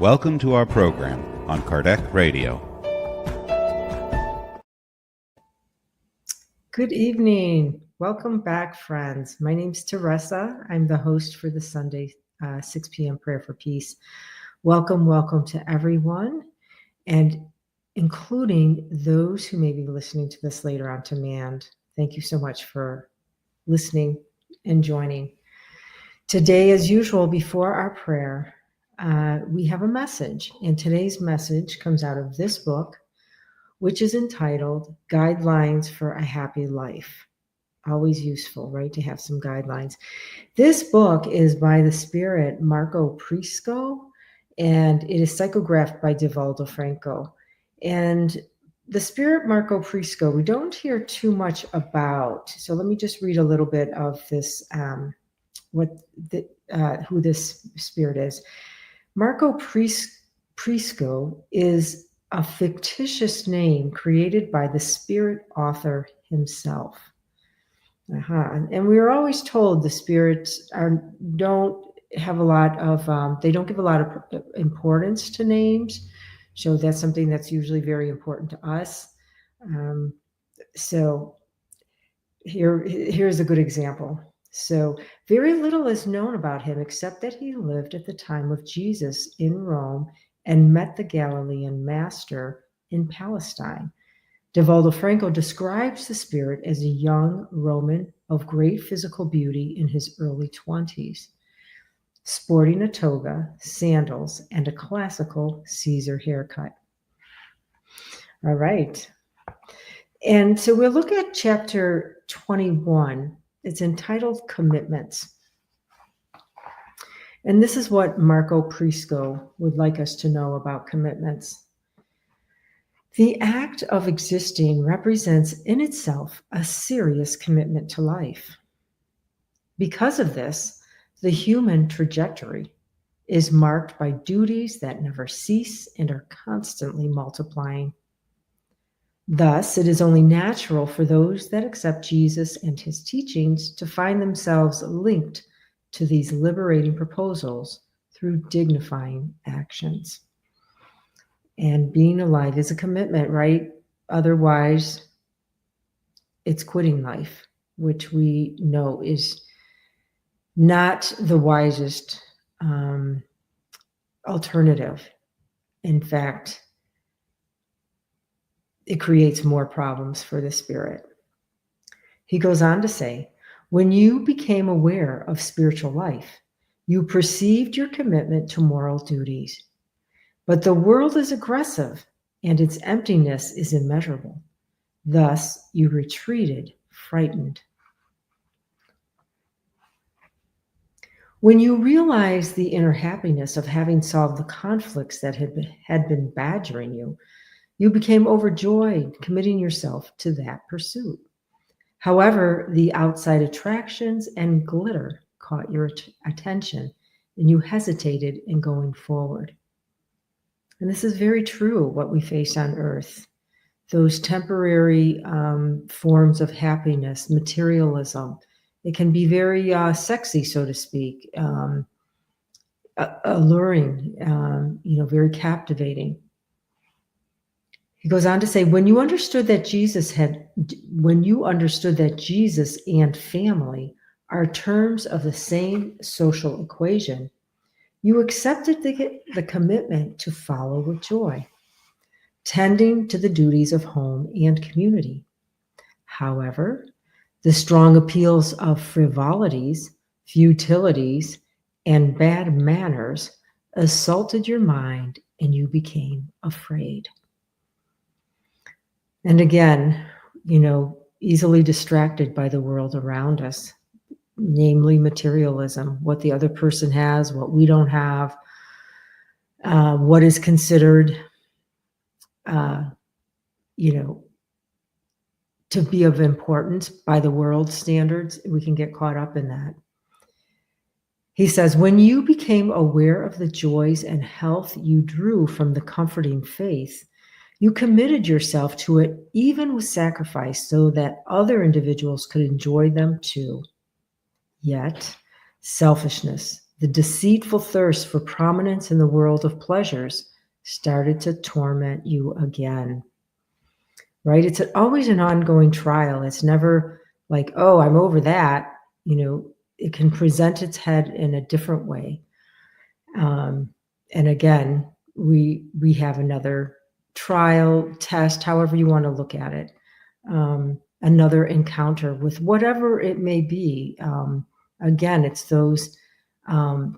Welcome to our program on Kardec Radio. Good evening. Welcome back, friends. My name's Teresa. I'm the host for the Sunday 6 p.m. Prayer for Peace. Welcome to everyone, and including those who may be listening to this later on demand. Thank you so much for listening and joining. Today, as usual, before our prayer, we have a message, and today's message comes out of this book, which is entitled Guidelines for a Happy Life. Always useful, right, to have some guidelines. This book is by the spirit Marco Prisco, and it is psychographed by Divaldo Franco. And the spirit Marco Prisco, we don't hear too much about. So let me just read a little bit of this, who this spirit is. Marco Prisco is a fictitious name created by the spirit author himself. And we are always told the spirits don't give a lot of importance to names. So that's something that's usually very important to us. So here's a good example. So very little is known about him except that he lived at the time of Jesus in Rome and met the Galilean master in Palestine. Divaldo Franco describes the spirit as a young Roman of great physical beauty in his early 20s, sporting a toga, sandals, and a classical Caesar haircut. All right. And so we'll look at chapter 21. It's entitled Commitments. And this is what Marco Prisco would like us to know about commitments. The act of existing represents in itself a serious commitment to life. Because of this, the human trajectory is marked by duties that never cease and are constantly multiplying. Thus, it is only natural for those that accept Jesus and his teachings to find themselves linked to these liberating proposals through dignifying actions. And being alive is a commitment, right? Otherwise, it's quitting life, which we know is not the wisest alternative. In fact, it creates more problems for the spirit. He goes on to say, when you became aware of spiritual life, you perceived your commitment to moral duties. But the world is aggressive and its emptiness is immeasurable. Thus, you retreated, frightened. When you realized the inner happiness of having solved the conflicts that had been badgering you, you became overjoyed, committing yourself to that pursuit. However, the outside attractions and glitter caught your attention, and you hesitated in going forward. And this is very true, what we face on earth. Those temporary forms of happiness, materialism, it can be very sexy, so to speak, alluring, very captivating. He goes on to say, when you understood that Jesus and family are terms of the same social equation, you accepted the commitment to follow with joy, tending to the duties of home and community. However, the strong appeals of frivolities, futilities, and bad manners assaulted your mind, and you became afraid. And again, easily distracted by the world around us, namely materialism, what the other person has, what we don't have, what is considered, to be of importance by the world's standards. We can get caught up in that. He says, when you became aware of the joys and health you drew from the comforting faith, you committed yourself to it, even with sacrifice, so that other individuals could enjoy them too. Yet, selfishness The deceitful thirst for prominence in the world of pleasures started to torment you again. Right? It's always an ongoing trial. It's never like, oh, I'm over that. It can present its head in a different way. And again, we have another trial, test, however you want to look at it. Another encounter with whatever it may be. Again, it's those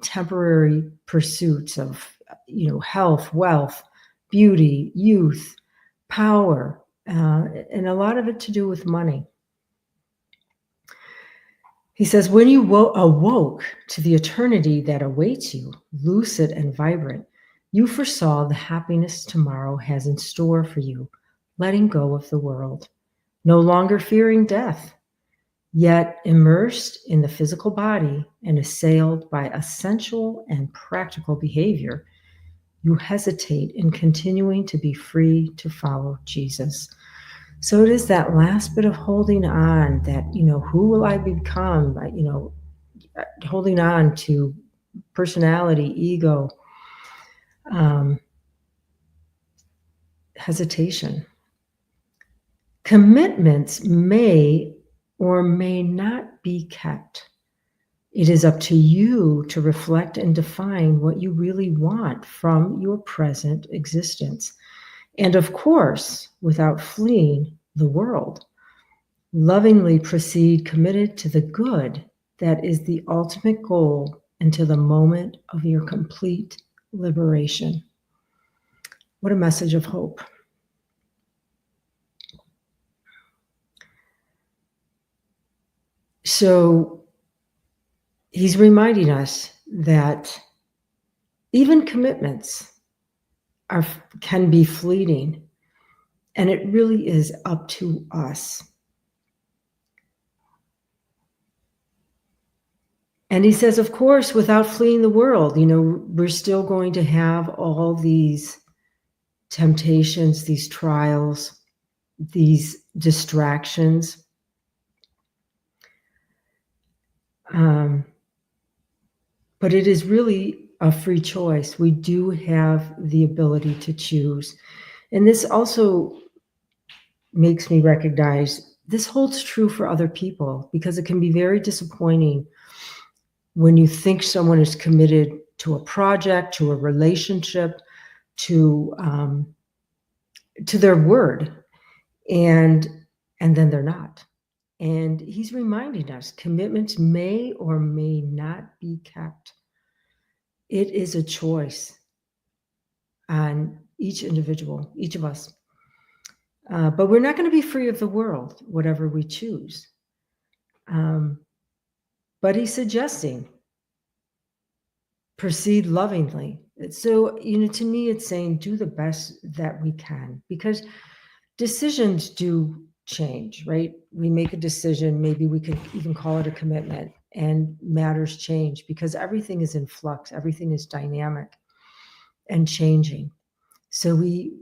temporary pursuits of, health, wealth, beauty, youth, power, and a lot of it to do with money. He says, when you awoke to the eternity that awaits you, lucid and vibrant, you foresaw the happiness tomorrow has in store for you, letting go of the world, no longer fearing death, yet immersed in the physical body and assailed by a sensual and practical behavior, you hesitate in continuing to be free to follow Jesus. So it is that last bit of holding on that, who will I become? Holding on to personality, ego, hesitation. Commitments may or may not be kept. It is up to you to reflect and define what you really want from your present existence. And of course, without fleeing the world, lovingly proceed committed to the good that is the ultimate goal and to the moment of your complete liberation. What a message of hope. So he's reminding us that even commitments can be fleeting, and it really is up to us. And he says, of course, without fleeing the world, we're still going to have all these temptations, these trials, these distractions. But it is really a free choice. We do have the ability to choose. And this also makes me recognize this holds true for other people, because it can be very disappointing when you think someone is committed to a project, to a relationship, to their word, and then they're not. And he's reminding us commitments may or may not be kept. It is a choice on each individual, each of us. But we're not going to be free of the world, whatever we choose. But he's suggesting proceed lovingly. So, to me, it's saying do the best that we can, because decisions do change, right? We make a decision, maybe we could even call it a commitment, and matters change because everything is in flux, everything is dynamic and changing. So we,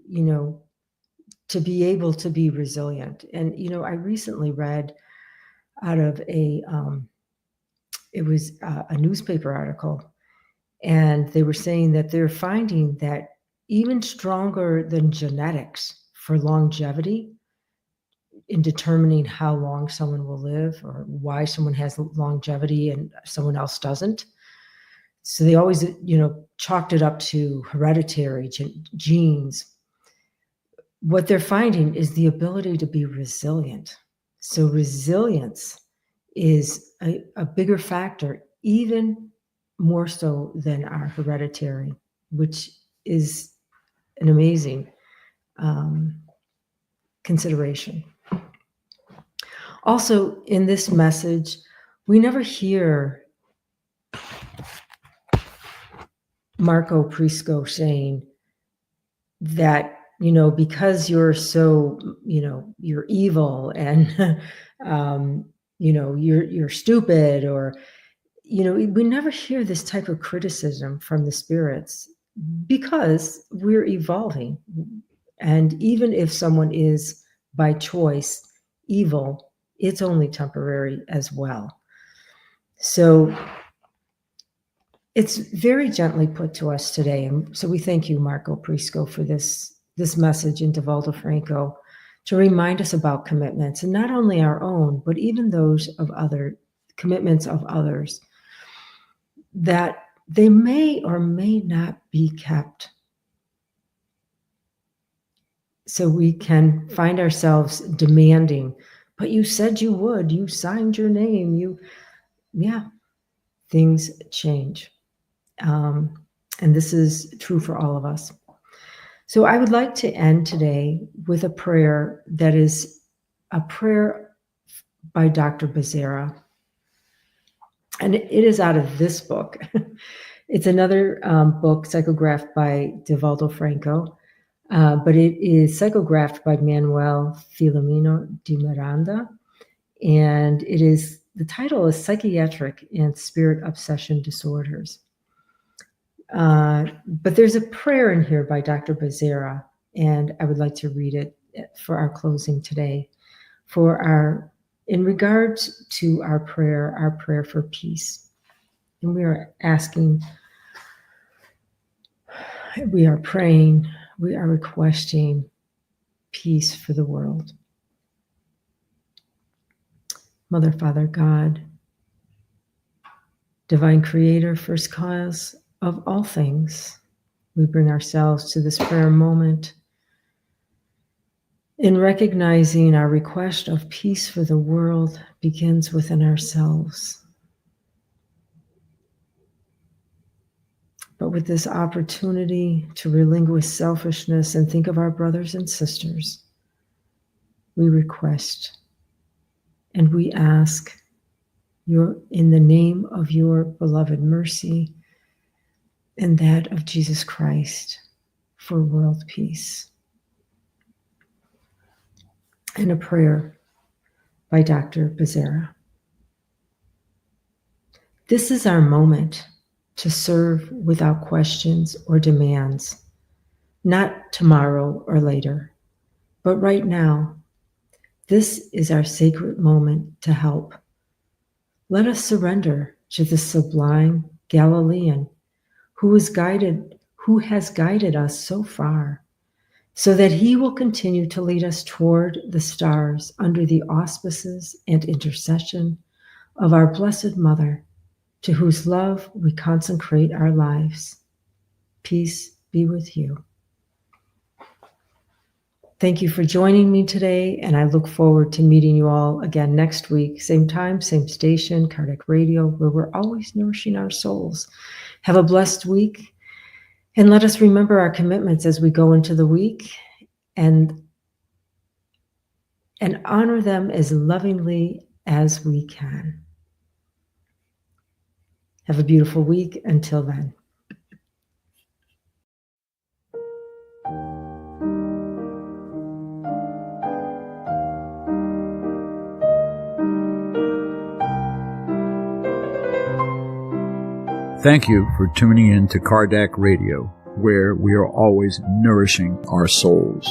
to be able to be resilient. And, I recently read out of it was a newspaper article, and they were saying that they're finding that even stronger than genetics for longevity in determining how long someone will live or why someone has longevity and someone else doesn't. So they always, chalked it up to hereditary genes. What they're finding is the ability to be resilient. So resilience is a bigger factor, even more so than our hereditary, which is an amazing consideration. Also, in this message, we never hear Marco Prisco saying that, because you're so, you're evil and, you're stupid, or, we never hear this type of criticism from the spirits, because we're evolving. And even if someone is by choice evil, it's only temporary as well. So it's very gently put to us today. And so we thank you, Marco Prisco, for this message in Divaldo Franco to remind us about commitments, and not only our own, but even those of other commitments of others, that they may or may not be kept. So we can find ourselves demanding, but you said you would, you signed your name, things change. And this is true for all of us. So I would like to end today with a prayer that is a prayer by Dr. Becerra. And it is out of this book. It's another book psychographed by Divaldo Franco, but it is psychographed by Manuel Filomeno de Miranda. And the title is Psychiatric and Spirit Obsession Disorders. But there's a prayer in here by Dr. Becerra, and I would like to read it for our closing today. In regards to our prayer for peace. And we are asking, we are praying, we are requesting peace for the world. Mother, Father, God, Divine Creator, first cause of all things, we bring ourselves to this prayer moment in recognizing our request of peace for the world begins within ourselves. But with this opportunity to relinquish selfishness and think of our brothers and sisters, we request and we ask in the name of your beloved mercy and that of Jesus Christ for world peace. And a prayer by Dr. Becerra. This is our moment to serve without questions or demands, not tomorrow or later, but right now. This is our sacred moment to help. Let us surrender to the sublime Galilean who has guided us so far, so that he will continue to lead us toward the stars under the auspices and intercession of our Blessed Mother, to whose love we consecrate our lives. Peace be with you. Thank you for joining me today, and I look forward to meeting you all again next week, same time, same station, Kardec Radio, where we're always nourishing our souls. Have a blessed week. And let us remember our commitments as we go into the week and honor them as lovingly as we can. Have a beautiful week. Until then. Thank you for tuning in to Kardec Radio, where we are always nourishing our souls.